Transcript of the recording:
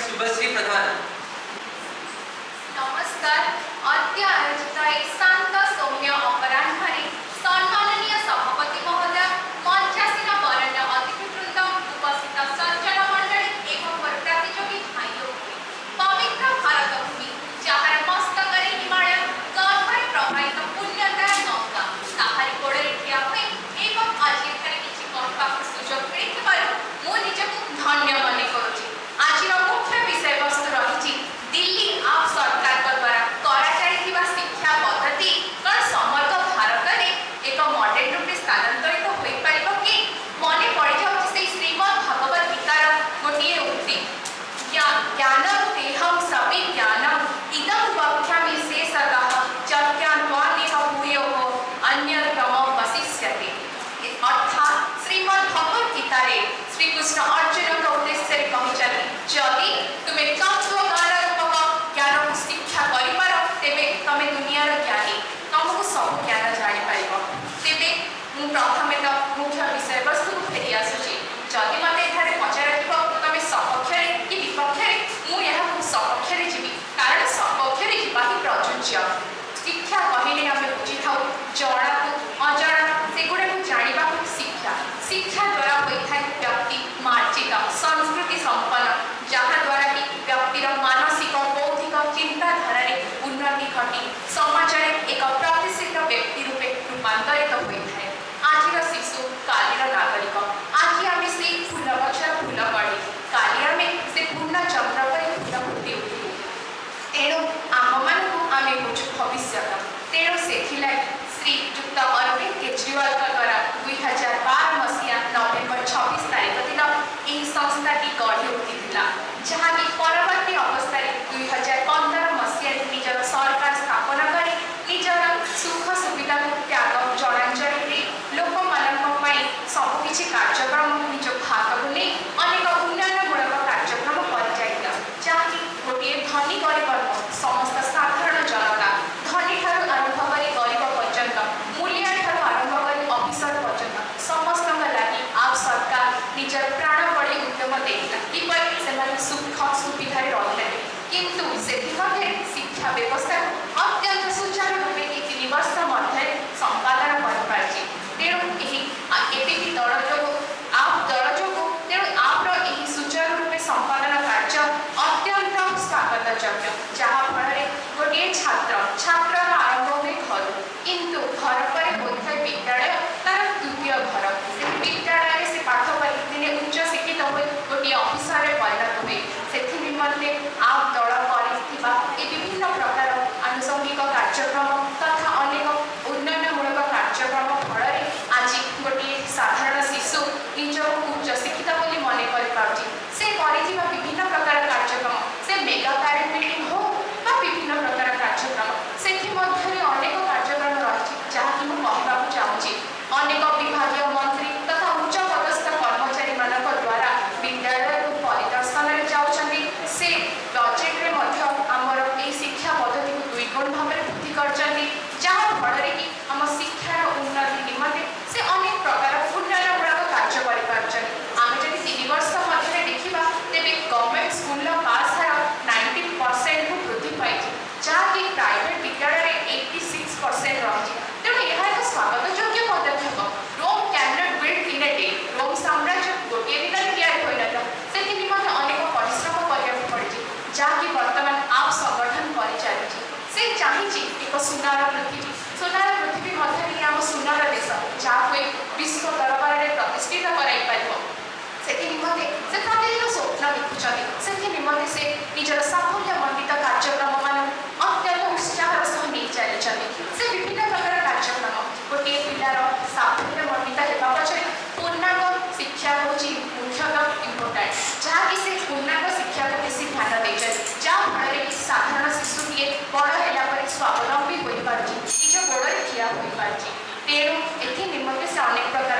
शुभश्री प्रधान। नमस्कार। अद्य आयोजित शांत सौम्य अपराह्ने सम्माननीय सभापति महोदय, मंचासीन वरेण्य अतिथिवृंद, उपस्थित सज्जन मंडली एवं प्रतियोगी भाइयों, पवित्र भारत भूमि जहार मस्तकरे हिमालय, गर्भरे प्रवाहित पुण्यदाय गंगा, ताहारी कोड़े ठिया हुए एवं आज एठारे किछि कहबाक सुजोग मिलिथिबारु मु निजकु धन्य मने करुछि। आजिर मुख्य विषय वस्तु रही दिल्ली आप सरकार द्वारा कराଯାଇଥିବା शिक्षा पद्धति कौन समग्र भारत में एक मॉडल रूप स्थानांतरित हो पारिब कि मन पड़ जाऊँ से श्रीमद् भगवत गीतार गोटे उक्ति ज्ञान तेहम सभी ज्ञानम इदं वक्ष्यामि शेषतः चर्यान्वानेह भूयोः अन्यतम वशिष्यते। अर्थात श्रीमद् भगवत गीतार श्रीकृष्ण अर्जुन के उद्देश्य कहते जदि तुम्हें तत्व ज्ञान रूपक ज्ञान को शिक्षा कर तेरे तुम दुनियार ज्ञानी तुमको सब ज्ञान जापर तेरे प्रथम तो मुख्य विषय वस्तु को फेरी आसूची। जदि मत एठारे पचार तुम सपक्ष कि विपक्ष मुझे सपक्ष जी कारण सपक्ष जावा ही प्रযোज्य। शिक्षा कहले आम बुझी था जड़ा को अजड़ा सेगुड़ा जाना शिक्षा। शिक्षा द्वारा होता है व्यक्ति मार्जित संस्कृति संपन्न जहाद्वारा कि व्यक्तिर मानसिक बौद्धिक चिंताधारा उन्नति घटी समाज में एक प्रतिष्ठित व्यक्ति रूपे रूपांतरित होता है। आज शिशु कालीर नागरिक। आज आम से फूल गछर फूल पड़े काली आम से पूर्ण चंद्र पर फूल फुटी उठे। तेणु आम मान आम हूँ भविष्य। तेणु से श्रीजुक्त अरविंद केजरीवाल द्वारा 2012 मसीहा नवेम्बर 26 तारीख दिन यह संस्थाटी गढ़ी उठा जहाँकि परवर्ती अवस्था 2015 मसीह निजर सरकार स्थापना कर निजर सुख सुविधा त्याग जलांजलि लोक मानी सबकि कार्यक्रम निज हाथ को नहीं अनेक उन्नयनमूलक कार्यक्रम कर जहाँकि गोटे धनी गरीब समस्त साधारण जनता धनी ठार आरंभ कर गरीब पर्यंत मूल्य ठार आरंभ कर अफिसर पर्यंत समस्त लगी आप सरकार निजर प्राण बड़ी उद्यम देता किपर से सुख सुविधा रही किंतु से शिक्षा व्यवस्था अत्यंत सुचारू रूपे 3 वर्ष मध्य संपादन कर पार्टी। तेणु एबी दल जो आप दल जो तेणु आप सुचारू रूपे संपादन कार्य अत्यंत स्वागतयोग्य जहाँफल गोटे छात्र आरंभ हुए घर किंतु घर पर होता है विद्यालय तार द्वितीय घर से विद्यालय से पाठ पढ़ी दिने उच्च शिक्षित हुए गोटे अफिसर परिणत हुए से निमंते आप दल कर विभिन्न प्रकार आनुषंगिक कार्यक्रम तथा अनेक उन्नयनमूलक कार्यक्रम फल आज गोटे साधारण शिशु निजक उच्च शिक्षित बोली मन कर विभिन्न प्रकार कार्यक्रम से मेगा पैरेंट मीटिंग हो विभिन्न प्रकार कार्यक्रम से अनेक कार्यक्रम रही जहाँकि मुझे चाहूँगी अनेक विभागीय मंत्री तथा उच्च पदस्थ कर्मचारी मान द्वारा विद्यालय को परिदर्शन में जाऊँगी से बजेट में आमर ये शिक्षा पद्धति को 2 गुण भाव वृद्धि कर जहाँफल कि आम शिक्षार उन्नति निमंते से अनेक प्रकार उन्नयनमूलक कार्य आम जब 3 वर्ष मध्य देखा तेरे गवर्नमेंट स्कूल पास हार 90% को वृद्धि पाई जहाँकि प्राइवेट विद्यालय 86% रही। तेणु यह एक स्वागतयोग्य पदक्षेप। Rome can not build in a day. Rome साम्राज्य गोटे दिन तैयारी हो ना से अनेक परिश्रम करने पड़ी जहाँकि बर्तमान आप संगठन कर चली से चाहिए एक सुनार पृथ्वी मध्य आम सुनार देश जहाँ विश्व दरबार में प्रतिष्ठित कराई से निमंते से प्रतिदिन स्वप्न देखुं से निमंते से निजर साफल्यमंडित कार्यक्रम मान अत्यंत उत्साहर सह नहीं चली से विभिन्न प्रकार कार्यक्रम गोटे पिलार साफल्यमंडित होगा पचर पूर्णांग शिक्षा हूँ मुख्यतः इम्पोर्टाट जहाँकि से पूर्णांग शिक्षा को बेसी ध्यान दे जहाँफल कि साधारण शिशुटे बड़ है स्वावलम्बी हो पार निज गोड़े ठिया हो पार। तेणु ए निमंते से अनेक प्रकार